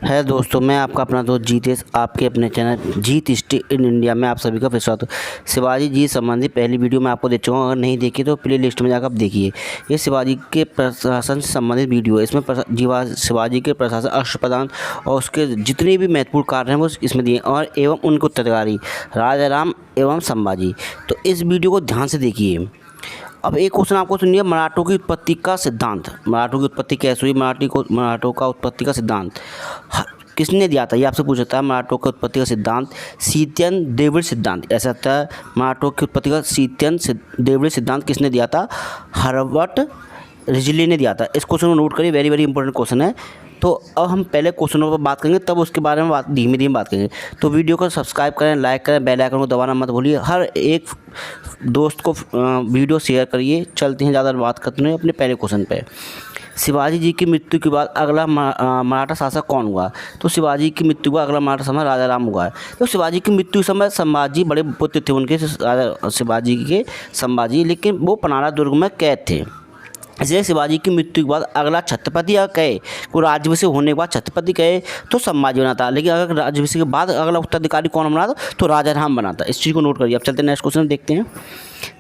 है दोस्तों, मैं आपका अपना दोस्त जीतेश आपके अपने channel Jeet history in India में आप सभी का फिर स्वागत है। शिवाजी जी संबंधी पहली वीडियो मैं आपको दे चुका हूँ, अगर नहीं देखी तो प्ले लिस्ट में जाकर आप देखिए। ये शिवाजी के प्रशासन से संबंधित वीडियो है। इसमें शिवाजी के प्रशासन अष्टप्रधान और उसके जितने भी महत्वपूर्ण कार्य हैं वो इसमें दिए और एवं उनके उत्तराधिकारी राजा राम एवं संभाजी। तो इस वीडियो को ध्यान से देखिए। अब एक क्वेश्चन आपको सुनिए, मराठों की उत्पत्ति का सिद्धांत। मराठों की उत्पत्ति कैसे हुई? मराठों का उत्पत्ति का सिद्धांत किसने दिया था? ये आपसे पूछता है। मराठों की उत्पत्ति का सिद्धांत सीत्यन देवड़ सिद्धांत, ऐसा था। मराठों की उत्पत्ति का सीत्यन देवड़ सिद्धांत किसने दिया था? हर्बर्ट रिजली ने दिया था। इस क्वेश्चन को नोट करिए, वेरी वेरी इंपॉर्टेंट क्वेश्चन है। तो अब हम पहले क्वेश्चनों पर बात करेंगे, तब उसके बारे में धीमे धीमे बात करेंगे। तो वीडियो को सब्सक्राइब करें, लाइक करें, बेल आइकन को दबाना मत भूलिए। हर एक दोस्त को वीडियो शेयर करिए। चलते हैं, ज़्यादा बात करते हैं अपने पहले क्वेश्चन पे। शिवाजी जी की मृत्यु के बाद अगला मराठा शासक कौन हुआ? तो शिवाजी की मृत्यु के बाद अगला मराठा शासक राजा राम हुआ है। तो शिवाजी की मृत्यु के समय संभाजी बड़े पुत्र थे उनके, राजा शिवाजी के संभाजी, लेकिन वो पनारा दुर्ग में कैद थे। इसलिए शिवाजी की मृत्यु के बाद अगला छत्रपति अगर कहे, को राज्याभिषेक होने के बाद छत्रपति कहे तो संभाजी बना था, लेकिन अगर राज्याभिषेक के बाद अगला उत्तराधिकारी कौन बना था? तो राजा राम बना था। इस चीज़ को नोट करिए। अब चलते हैं नेक्स्ट क्वेश्चन देखते हैं।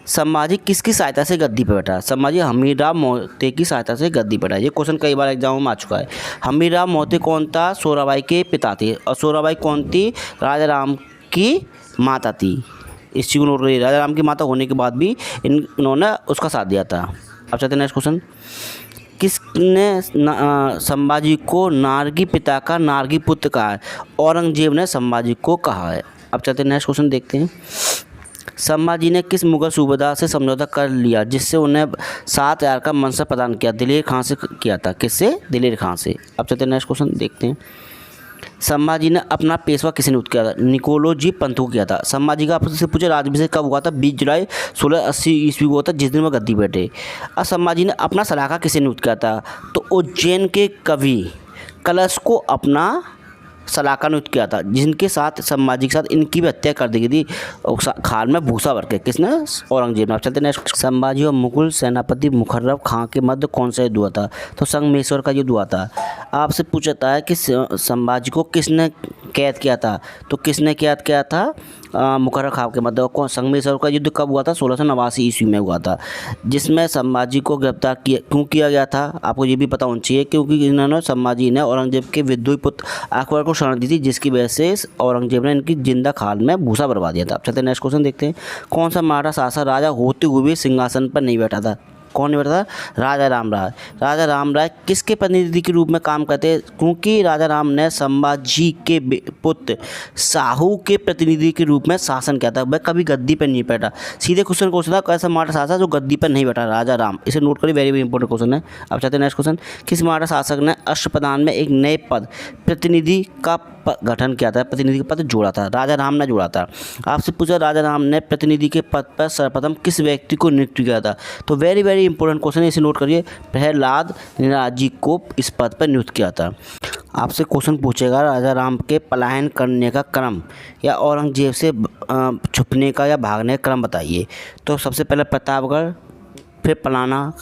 संभाजी किसकी सहायता से गद्दी पर बैठा? संभाजी हमीरराव मोहिते की सहायता से गद्दी पर बैठा। ये क्वेश्चन कई बार एग्जाम में आ चुका है। हमीरराव मोहिते कौन था? सोराबाई के पिता थे। और सोराबाई कौन थी? राजा राम की माता थी। इस चीज़ को नोट करिए। राजा राम की माता होने के बाद भी इन्होंने उसका साथ दिया था। अब चलते हैं नेक्स्ट क्वेश्चन। किसने संभाजी को नारगी पिता का नारगी पुत्र कहा है? औरंगजेब ने संभाजी को कहा है। अब चलते हैं नेक्स्ट क्वेश्चन देखते हैं। संभाजी ने किस मुगल सूबेदार से समझौता कर लिया जिससे उन्हें 7,000 का मनसब प्रदान किया? दिलेर खां से किया था। किससे? दिलेर खां से। अब चलते हैं नेक्स्ट क्वेश्चन देखते हैं। संभाजी ने अपना पेशवा किसे नियुक्त किया था? निकोलो जी पंत को किया था। संभाजी का आपसे पूछे राज्याभिषेक कब हुआ था? 20 जुलाई 1680 ईस्वी को हुआ था, जिस दिन वह गद्दी बैठे। अब संभाजी ने अपना सलाहकार किसे नियुक्त किया था? तो उज्जैन के कवि कलश को अपना सलाहकार नियुक्त किया था, जिनके साथ संभाजी के साथ इनकी भी हत्या कर दी गई थी खाल में भूसा भर के। किसने? औरंगजेब ने। अब चलते नेक्स्ट। संभाजी और मुगल सेनापति मुखर्रम खां के मध्य कौन सा युद्ध हुआ था? तो संगमेश्वर का युद्ध हुआ था। आपसे पूछता है कि संभाजी को किसने कैद किया था? तो किसने कैद किया था? मुखर्रम खां के मध्य। कौन? संगमेश्वर का युद्ध कब हुआ था? 1689 ईस्वी में हुआ था, जिसमें संभाजी को गिरफ्तार क्यों किया गया था? आपको ये भी पता होना चाहिए, क्योंकि इन्होंने संभाजी ने औरंगजेब के विद्रोही पुत्र अकबर को शरण दी थी, जिसकी वजह से औरंगजेब ने इनकी जिंदा खाल में भूसा बरवा दिया था। अब चलते हैं नेक्स्ट क्वेश्चन देखते हैं। कौन सा मराठा शासक राजा होते हुए भी सिंहासन पर नहीं बैठा था? कौन नहीं बैठा था? राजा राम राय। राजा राम राय किसके प्रतिनिधि के रूप में काम करते हैं? क्योंकि राजा राम ने संभाजी के पुत्र साहू के प्रतिनिधि के रूप में शासन किया था। वह कभी गद्दी पर नहीं बैठा। सीधे क्वेश्चन क्वेश्चन था, कैसा मराठा शासक जो गद्दी पर नहीं बैठा? राजा राम। इसे नोट करिए, वेरी वेरी इंपॉर्टेंट क्वेश्चन है। अब चाहते हैं नेक्स्ट क्वेश्चन। किस मराठा शासक ने अष्टप्रधान में एक नए पद प्रतिनिधि का गठन किया था? प्रतिनिधि का पद जोड़ा था। राजा राम ने जोड़ा था। आपसे पूछा, राजा राम ने प्रतिनिधि के पद पर सर्वप्रथम किस व्यक्ति को नियुक्त किया था? तो वेरी वेरी इंपॉर्टेंट क्वेश्चन है, इसे नोट करिए। प्रहलाद निराजी को इस पद पर नियुक्त किया था। आपसे क्वेश्चन पूछेगा, राजा राम के पलायन करने का क्रम या औरंगजेब से छुपने का या भागने का क्रम बताइए। तो सबसे पहले प्रतापगढ़, फिर पलाना,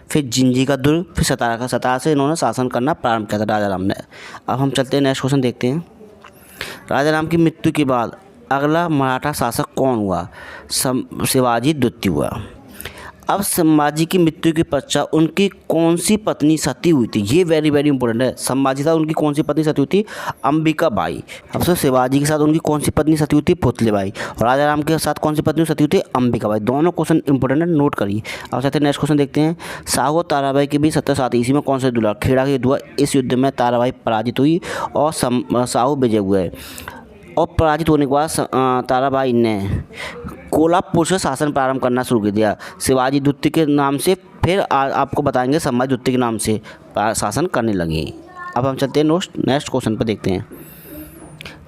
फिर जिंजी का दुर्ग, फिर सतारा का। सतारा से इन्होंने शासन करना प्रारंभ किया था राजा राम ने। अब हम चलते हैं नेक्स्ट क्वेश्चन देखते हैं। राजा राम की मृत्यु के बाद अगला मराठा शासक कौन हुआ? शिवाजी द्वितीय हुआ। अब संभाजी की मृत्यु के पश्चात उनकी कौन सी पत्नी सती हुई थी? ये वेरी वेरी इंपॉर्टेंट है। संभाजी के साथ उनकी कौन सी पत्नी सती हुई थी? अंबिका बाई। अब से शिवाजी के साथ उनकी कौन सी पत्नी सती हुई थी? पुतली बाई। और राजा राम के साथ कौन सी पत्नी सती हुई थी? अंबिका बाई। दोनों क्वेश्चन इंपॉर्टेंट है, नोट करिए। अब चाहते हैं नेक्स्ट क्वेश्चन देखते हैं। साहू और ताराबाई के बीच 1707 ईस्वी में कौन सा युद्ध हुआ? खेड़ा का युद्ध हुआ। इस युद्ध में ताराबाई पराजित हुई और साहू विजय हुए। और पराजित होने के बाद ताराबाई ने कोल्हापुर से शासन प्रारंभ करना शुरू कर दिया, शिवाजी द्वितीय के नाम से। फिर आपको बताएंगे संभाजी द्वितीय के नाम से शासन करने लगी। अब हम चलते हैं नेक्स्ट क्वेश्चन पर देखते हैं।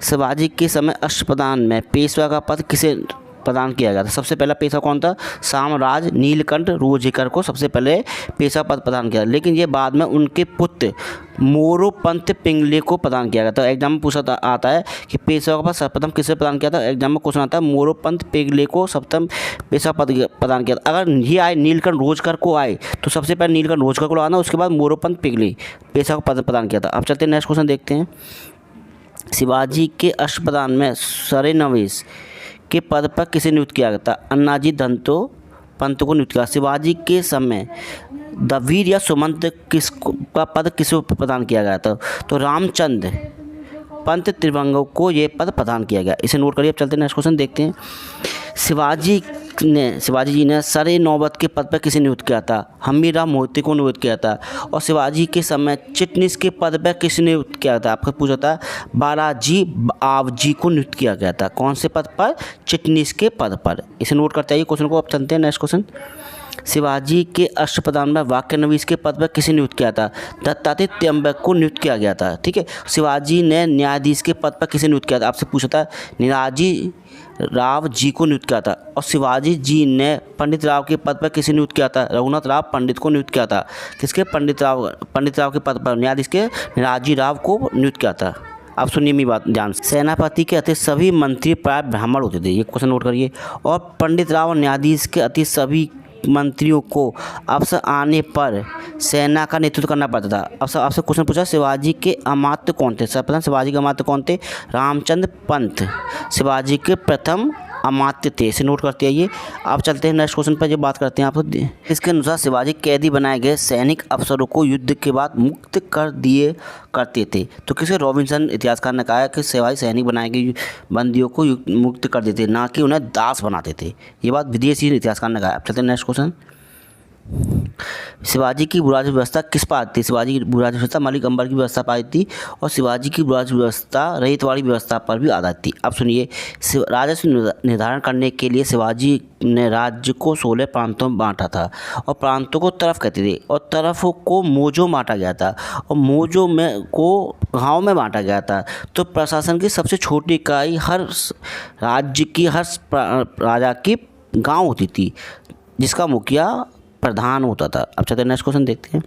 शिवाजी के समय अष्टप्रधान में पेशवा का पद किसे प्रदान किया गया था। सबसे पहला पेशा कौन था? सामराज नीलकंठ रोजेकर को सबसे पहले पेशा पद प्रदान किया, लेकिन ये बाद में उनके पुत्र मोरोपंत पिंगले को प्रदान किया गया। तो एग्जाम में पूछा आता है कि पेशवा का पद सर्वप्रथम किसे प्रदान किया था? एग्जाम में क्वेश्चन आता है मोरोपंत पिंगले को सर्वप्रथम पेशा पद प्रदान किया था। अगर ये आए नीलकंठ रोजकर को आए तो सबसे पहले नीलकंठ रोजकर को आना, उसके बाद मोरोपंत पिंगले पेशा का पद प्रदान किया था। अब चलते हैं नेक्स्ट क्वेश्चन देखते हैं। शिवाजी के अष्टप्रधान में सरनवेश के पद पर किसे नियुक्त किया गया था? अन्नाजी दंतो पंत को नियुक्त किया। शिवाजी के समय दवीर या सुमंत का पद किसे प्रदान किया गया था? तो रामचंद्र पंत त्रिभंग को ये पद प्रदान किया गया। इसे नोट करिए। अब चलते हैं नेक्स्ट क्वेश्चन देखते हैं। शिवाजी जी ने सरे नौबत के पद पर किसे नियुक्त किया था? हमीरराव मोहिते को नियुक्त किया था। और शिवाजी के समय चिटनीस के पद पर किसे नियुक्त किया था? आपको पूछा था बालाजी आवजी को नियुक्त किया गया था। कौन से पद पर? चिटनीस के पद पर। इसे नोट करते आइए क्वेश्चन को। अब चलते हैं नेक्स्ट क्वेश्चन। शिवाजी के अष्टप्रधान में वाक्यनवीस के पद पर किसे नियुक्त किया था? दत्तात्रेय त्र्यंबक को नियुक्त किया गया था। ठीक है। शिवाजी ने न्यायाधीश के पद पर किसे नियुक्त किया था? आपसे पूछा था निराजी राव जी को नियुक्त किया था। और शिवाजी जी ने पंडित राव के पद पर किसे नियुक्त किया था? रघुनाथ राव पंडित को नियुक्त किया था। किसके? पंडित राव के पद पर न्यायाधीश के निराजी राव को नियुक्त किया था। आप सुनिए मेरी बात ध्यान से। सेनापति के अतिरिक्त सभी मंत्री प्राय ब्राह्मण होते थे, ये क्वेश्चन नोट करिए। और पंडित राव न्यायाधीश के अतिरिक्त सभी मंत्रियों को अवसर आने पर सेना का नेतृत्व करना पड़ता था। अब आपसे क्वेश्चन पूछा शिवाजी के अमात्य कौन थे? सर्वप्रथम शिवाजी के अमात्य कौन थे? रामचंद्र पंत शिवाजी के प्रथम अमात्य थे। इसे नोट करते आइए। आप चलते हैं नेक्स्ट क्वेश्चन पर जो बात करते हैं आप। इसके अनुसार शिवाजी कैदी बनाए गए सैनिक अफसरों को युद्ध के बाद मुक्त कर दिए करते थे। तो किसे? रॉबिन्सन इतिहासकार ने कहा है कि शिवाजी सैनिक बनाए गए बंदियों को मुक्त कर देते, ना कि उन्हें दास बनाते थे। ये बात विदेशी इतिहासकार ने कहा। अब चलते हैं नेक्स्ट क्वेश्चन। शिवाजी की बुराज व्यवस्था किस पर आती थी? शिवाजी की बुराज व्यवस्था मलिक अंबर की व्यवस्था पर आती थी। और शिवाजी की बुराज व्यवस्था रहितवाड़ी व्यवस्था पर भी आधारित थी। अब सुनिए। राजस्व निर्धारण करने के लिए शिवाजी ने राज्य को 16 प्रांतों में बांटा था। और प्रांतों को तरफ कहते थे, और तरफों को मोजों बांटा गया था, और मोजों में को गाँव में बांटा गया था। तो प्रशासन की सबसे छोटी इकाई हर राज्य की हर राजा की गाँव होती थी, जिसका मुखिया प्रधान होता था। अब चलते नेक्स्ट क्वेश्चन देखते हैं।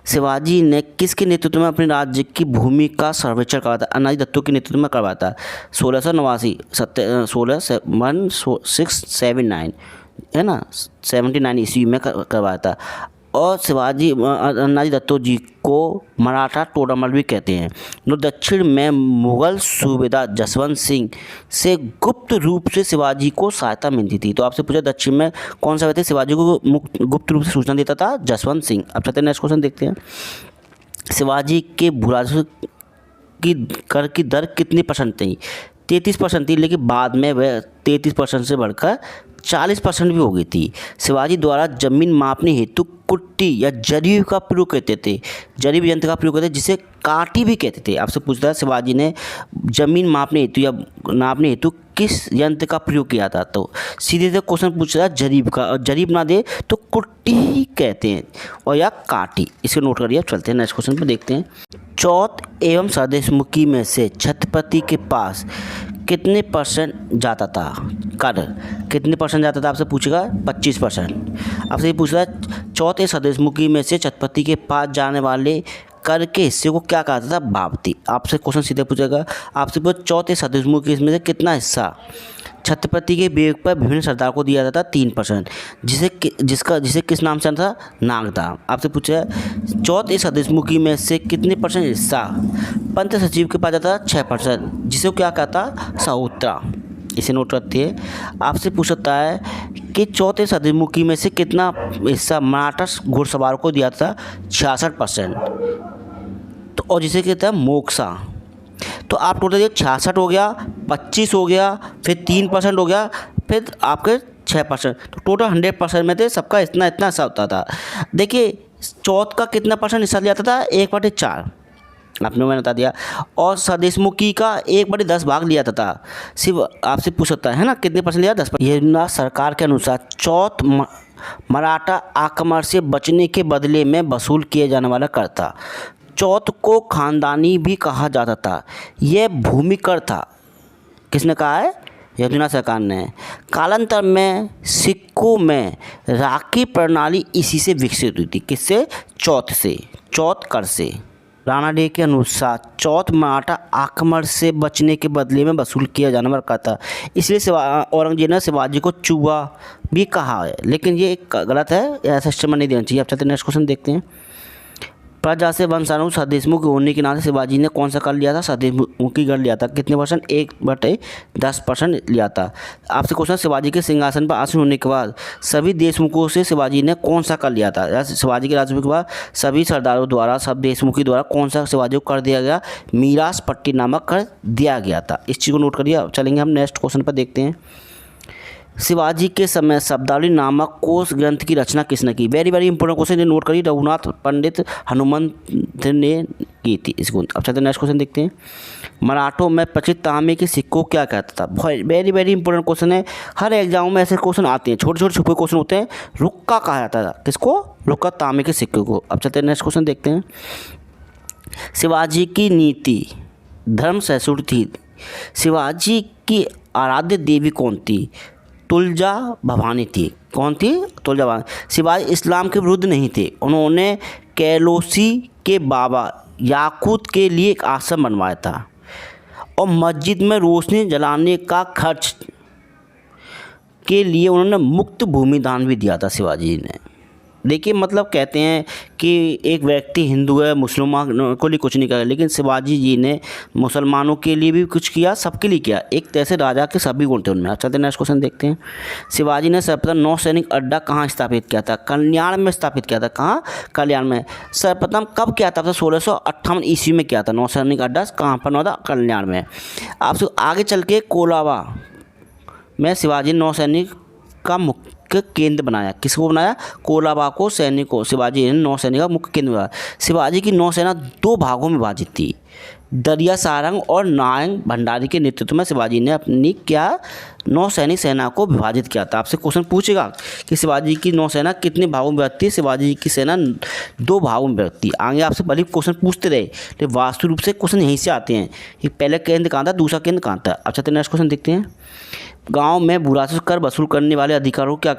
शिवाजी ने किसके नेतृत्व में अपने राज्य की भूमि का सर्वेक्षण करवाया था? अन्नाजी दत्तो के नेतृत्व में करवाया था। 1679 है ना, 79 ईस्वी में करवाया था। और शिवाजी अन्नाजी दत्तो जी को मराठा टोडरमल भी कहते हैं, जो दक्षिण में मुगल सूबेदार जसवंत सिंह से गुप्त रूप से शिवाजी को सहायता मिलती थी। तो आपसे पूछा दक्षिण में कौन सा व्यक्ति शिवाजी को गुप्त रूप से सूचना देता था? जसवंत सिंह। अब चलते हैं नेक्स्ट क्वेश्चन देखते हैं। शिवाजी के भूराजस्व की कर की दर कितनी % थी? 33% थी, लेकिन बाद में वह 33% से बढ़कर 40% भी हो गई थी। शिवाजी द्वारा जमीन मापने हेतु कुट्टी या जरीब का प्रयोग करते थे, जरीब यंत्र का प्रयोग करते थे, जिसे काटी भी कहते थे। आपसे पूछता है शिवाजी ने जमीन मापने हेतु या नापने हेतु किस यंत्र का प्रयोग किया था? तो सीधे से क्वेश्चन पूछ रहा है जरीब का, और जरीब ना दे तो कुट्टी ही कहते हैं, और या काटी। इसको नोट करिए। चलते हैं नेक्स्ट क्वेश्चन पर देखते हैं। चौथ एवं सरदेशमुखी में से छत्रपति के पास कितने % जाता था? कर कितने % जाता था? आपसे पूछेगा 25%। आपसे ये पूछ रहा है चौथे सरदेशमुखी में से छत्रपति के पास जाने वाले कर के हिस्से को क्या कहा था? बावती। आपसे क्वेश्चन सीधे पूछेगा। आपसे पूछा चौथे सरदेशमुखी में से कितना हिस्सा छत्रपति के विवेक पर विभिन्न सरदार को दिया जाता? 3%। जिसे किस नाम से था? नागदा। आपसे पूछा चौथे सरदेशमुखी में से कितने % हिस्सा पंत सचिव के पास जाता? 6%। जिसे क्या कहता? सहोत्रा। इसे नोट रखते हैं। आपसे पूछता है कि चौथे सरदेशमुखी में से कितना हिस्सा मराठा घुड़सवारों को दिया था? 66%। तो और जिसे कहता है मोक्सा। तो आप टोटल ये 66 हो गया, 25 हो गया, फिर 3% हो गया, फिर आपके 6%। तो टोटल 100% में थे, सबका इतना हिस्सा होता था। देखिए चौथ का कितना % हिस्सा लिया था? 1/4 आपने मैंने बता दिया। और सरदेशमुखी का 1/10 भाग लिया था। सिर्फ आपसे पूछ सकता है ना कितने % लिया? 10%। ये ना सरकार के अनुसार चौथ मराठा आक्रमण से बचने के बदले में वसूल किए जाने वाला कर था। चौथ को खानदानी भी कहा जाता था। यह भूमि कर था। किसने कहा है? यदुनाथ सरकार ने। कालांतर में सिक्कों में राखी प्रणाली इसी से विकसित हुई थी। किससे? चौथ से, चौथ कर से। राणा डे के अनुसार चौथ मराठा आक्रमण से बचने के बदले में वसूल किया जाने वाला था, इसलिए औरंगजेब ने शिवाजी को चूहा भी कहा है, लेकिन ये गलत है, ऐसा स्टेटमेंट नहीं देना चाहिए। अब चलते नेक्स्ट क्वेश्चन देखते हैं। प्रजा से वंशाणु सदेशमुख होने के नाते शिवाजी ने कौन सा कर लिया था? सदेशमुखी कर लिया था। कितने %? 1/10% लिया था। आपसे क्वेश्चन, शिवाजी के सिंहासन पर आसीन होने के बाद सभी देशमुखों से शिवाजी ने कौन सा कर लिया था? शिवाजी के राज्य के बाद सभी सरदारों द्वारा, सब देशमुखी द्वारा कौन सा शिवाजी को कर दिया गया? मीरास पट्टी नामक कर दिया गया था। इस चीज़ को नोट करिए। अब चलेंगे हम नेक्स्ट क्वेश्चन पर, देखते हैं। शिवाजी के समय शब्दावली नामक कोश ग्रंथ की रचना किसने की? Very very important question, note करिए। रघुनाथ पंडित हनुमंत ने की थी इसको। अब चलते नेक्स्ट क्वेश्चन देखते हैं। मराठों में प्रचलित तांबे के सिक्कों को क्या कहता था? वेरी वेरी इंपॉर्टेंट क्वेश्चन है, हर एग्जाम में ऐसे क्वेश्चन आते हैं, छोटे छोटे छुपे क्वेश्चन होते हैं। रुक्का कहा जाता था। किसको? रुक्का, तांबे के सिक्कों को। अब चलते नेक्स्ट क्वेश्चन देखते हैं। शिवाजी की नीति धर्म सहिष्णु थी। शिवाजी की आराध्य देवी कौन थी? तुलजा भवानी थी। कौन थी? तुलजा भवानी। शिवाजी इस्लाम के विरुद्ध नहीं थे। उन्होंने कैलोसी के बाबा याकूत के लिए एक आश्रम बनवाया था और मस्जिद में रोशनी जलाने का खर्च के लिए उन्होंने मुक्त भूमि दान भी दिया था शिवाजी ने। देखिए, मतलब कहते हैं कि एक व्यक्ति हिंदू है, मुसलमान को लिए कुछ नहीं करा, लेकिन शिवाजी जी ने मुसलमानों के लिए भी कुछ किया, सबके लिए किया। एक तरह राजा के सभी गुण थे उनमें। अब चलते नेक्स्ट क्वेश्चन देखते हैं। शिवाजी ने सर्वप्रथम नौसैनिक अड्डा कहाँ स्थापित किया था? कल्याण में स्थापित किया था। कहाँ? कल्याण में। सर्वप्रथम कब किया था? 1658 ईस्वी में किया था। नौसैनिक अड्डा कहाँ पर हुआ था? कल्याण में। आपसे आगे चल के कोलाबा में शिवाजी नौसैनिक का मुख्य केंद्र बनाया। किसको बनाया? कोलाबा को, सैनिकों। शिवाजी ने नौसैनिक का मुख्य केंद्र बनाया। शिवाजी की नौसेना 2 भागों में विभाजित थी। दरिया सारंग और नायंग भंडारी के नेतृत्व में शिवाजी ने अपनी क्या नौसैनिक सेना को विभाजित किया था। आपसे क्वेश्चन पूछेगा कि शिवाजी की नौसेना कितने भागों में विभक्त थी? शिवाजी की सेना 2 भागों में विभक्त थी। आगे आपसे बड़ी क्वेश्चन पूछते रहे, लेकिन वास्तु रूप से क्वेश्चन यहीं से आते हैं कि पहले केंद्र कहाँ था, दूसरा केंद्र कहाँ था। अच्छा, तो नेक्स्ट क्वेश्चन देखते हैं। गांव में बुरा से कर वसूल करने वाले अधिकारों को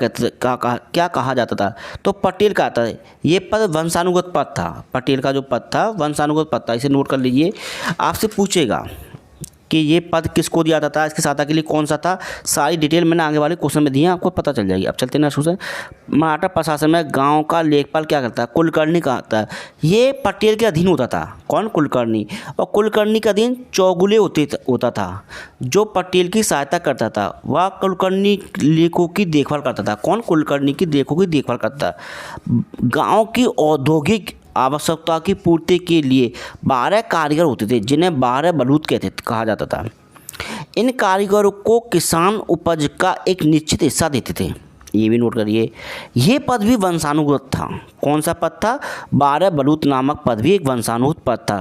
क्या कहा जाता था? तो पटेल कहता है। ये पद वंशानुगत पद था। पटेल का जो पद था वंशानुगत पद था, इसे नोट कर लीजिए। आपसे पूछेगा कि ये पद किसको दिया जाता था, इसकी सहायता के लिए कौन सा था, सारी डिटेल मैंने आगे वाले क्वेश्चन में दी है, आपको पता चल जाएगी। अब चलते हैं नेक्स्ट क्वेश्चन। मराठा प्रशासन में गांव का लेखपाल क्या करता है? कुलकर्णी कहता है। ये पटेल के अधीन होता था। कौन? कुलकर्णी। और कुलकर्णी के अधीन चौगुले होता था, जो पटेल की सहायता करता था। वह कुलकर्णी लेखों की देखभाल करता था। कौन? कुलकर्णी की लेखों की देखभाल करता था। गाँव की औद्योगिक आवश्यकता की पूर्ति के लिए 12 कारीगर होते थे, जिन्हें 12 बलूत कहा जाता था। इन कारीगरों को किसान उपज का एक निश्चित हिस्सा देते थे। ये भी नोट करिए। ये पद भी वंशानुगत था। कौन सा पद था? 12 बलूत नामक पद भी एक वंशानुगत पद था।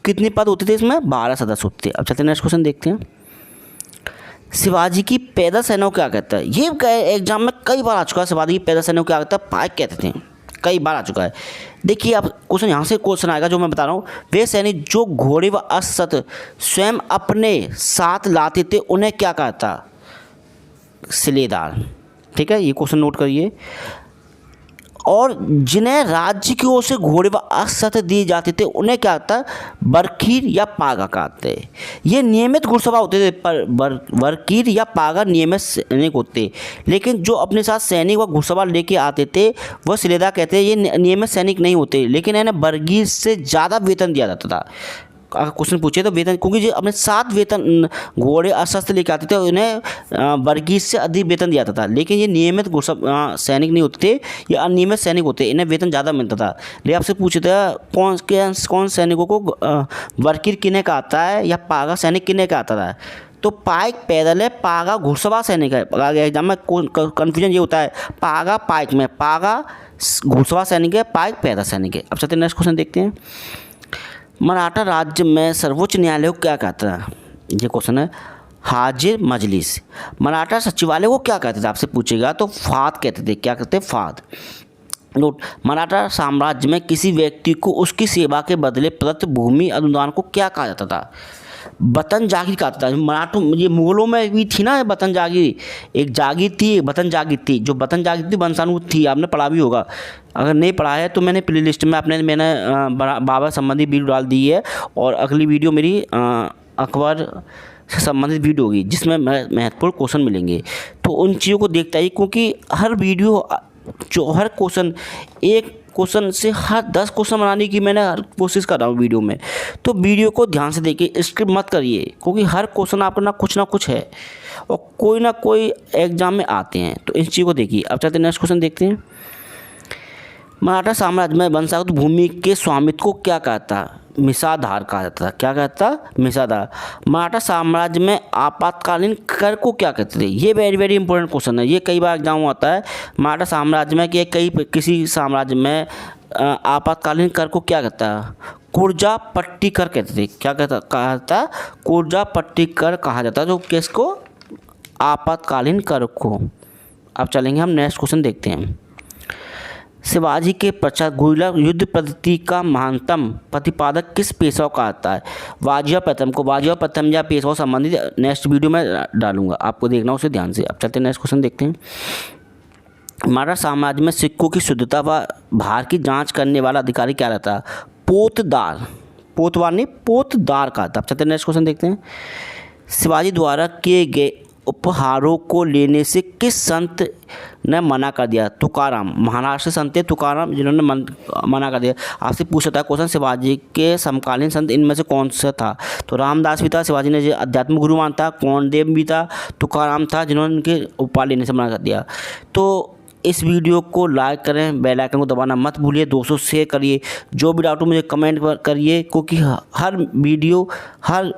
कितने पद होते थे इसमें? 12 सदस्य होते थे। अब चलते नेक्स्ट क्वेश्चन देखते हैं। शिवाजी की पैदल सेना को क्या कहता है? ये एग्जाम में कई बार आ चुका है। शिवाजी की पैदल सेना को क्या कहता है? पाइक कहते थे। कई बार आ चुका है। देखिए, अब क्वेश्चन यहाँ से क्वेश्चन आएगा जो मैं बता रहा हूँ। वे सैनिक जो घोड़े व अस्त्र स्वयं अपने साथ लाते थे, उन्हें क्या कहता? सिलेदार। ठीक है, ये क्वेश्चन नोट करिए। और जिन्हें राज्य की ओर से घोड़े व अस्त्र दिए जाते थे, उन्हें क्या कहता? बरकीर या पागा कहते। ये नियमित घुड़सवार होते थे, पर बरकीर या पागा नियमित सैनिक होते, लेकिन जो अपने साथ सैनिक व घुड़सवार लेके आते थे वह सिलेदार कहते हैं। ये नियमित सैनिक नहीं होते, लेकिन इन्हें बरकीर से ज़्यादा वेतन दिया जाता था। अगर क्वेश्चन पूछे तो वेतन, क्योंकि जो अपने साथ वेतन घोड़े अस्त्र लेके आते थे, उन्हें बरगीज से अधिक वेतन दिया जाता था। लेकिन ये नियमित सैनिक नहीं होते थे, ये अनियमित सैनिक होते, इन्हें वेतन ज़्यादा मिलता था। ले आपसे पूछे थे कौन सैनिकों को बरकीर किन्हें कहता है या पागा सैनिक किन्हें कहता था? तो पाइक पैदल है, पागा घुड़सवार सैनिक है। आगे एग्जाम में कन्फ्यूजन ये होता है, पागा पाइक में, पागा घुड़सवार सैनिक है, पाइक पैदल सैनिक है। अब चलते नेक्स्ट क्वेश्चन देखते हैं। मराठा राज्य में सर्वोच्च न्यायालय को क्या कहता है? ये क्वेश्चन है। हाजिर मजलिस। मराठा सचिवालय को क्या कहते थे? आपसे पूछेगा तो फाद कहते थे। क्या कहते? फाद। नोट, मराठा साम्राज्य में किसी व्यक्ति को उसकी सेवा के बदले प्रदत्त भूमि अनुदान को क्या कहा जाता था? बतन जागीर का आता था। मराठों ये मुगलों में भी थी ना बतन जागीर, एक जागीर थी एक बतन जागीर थी। जो बतन जागीर थी वंशानुगत थी, आपने पढ़ा भी होगा। अगर नहीं पढ़ा है तो मैंने प्ले लिस्ट में मैंने बाबर संबंधी वीडियो डाल दी है, और अगली वीडियो मेरी अकबर से संबंधित वीडियो होगी जिसमें महत्वपूर्ण क्वेश्चन मिलेंगे। तो उन चीज़ों को देखता ही, क्योंकि हर वीडियो जो हर क्वेश्चन एक क्वेश्चन से हर 10 क्वेश्चन बनाने की मैंने हर कोशिश कर रहा हूँ वीडियो में। तो वीडियो को ध्यान से देखिए, स्किप मत करिए, क्योंकि हर क्वेश्चन आपका ना कुछ है और कोई ना कोई एग्जाम में आते हैं। तो इस चीज़ को देखिए। अब चलते नेक्स्ट क्वेश्चन देखते हैं। मराठा साम्राज्य में वंशागत भूमि के स्वामित्व को क्या कहता? मिसाधार कहा जाता था। क्या कहता? मिसाधार। मराठा साम्राज्य में आपातकालीन कर को क्या कहते थे? ये वेरी वेरी इंपॉर्टेंट क्वेश्चन है, ये कई बार एग्जाम में आता है। मराठा साम्राज्य में किसी साम्राज्य में आपातकालीन कर को क्या कहता है? कुर्जा पट्टी कर कहते थे। क्या कहा था? कुर्जा पट्टी कर कहा जाता है, जो किसको? आपातकालीन कर को। अब चलेंगे हम नेक्स्ट क्वेश्चन देखते हैं। शिवाजी के पश्चात गुरिल्ला युद्ध पद्धति का महानतम प्रतिपादक किस पेशवा का आता है? वाजिया प्रथम को। वाजिया प्रथम या पेशवा संबंधित नेक्स्ट वीडियो में डालूंगा, आपको देखना उसे ध्यान से। अब चलते हैं नेक्स्ट क्वेश्चन देखते हैं। मराठा साम्राज्य में सिक्कों की शुद्धता व भार की जांच करने वाला अधिकारी क्या रहता है? पोतदार। पोतवार नहीं, पोतदार का था। अब चलते हैं नेक्स्ट क्वेश्चन देखते हैं। शिवाजी द्वारा किए गए उपहारों को लेने से किस संत ने मना कर दिया? तुकाराम। महाराष्ट्र संत तुकाराम, जिन्होंने मना कर दिया। आपसे पूछा था क्वेश्चन, शिवाजी के समकालीन संत इनमें से कौन सा था? तो रामदास भी था, शिवाजी ने जो अध्यात्म गुरु मानता। कौंडेव भी था, तुकाराम था, जिन्होंने उनके उपहार लेने से मना कर दिया। तो इस वीडियो को लाइक करें, बेल आइकन को दबाना मत भूलिए, दोस्तों शेयर करिए। जो भी डाउट हो मुझे कमेंट करिए, क्योंकि हर वीडियो हर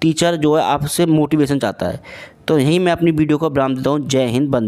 टीचर जो है आपसे मोटिवेशन चाहता है। तो यहीं मैं अपनी वीडियो को विराम देता हूँ। जय हिंद, वंदे।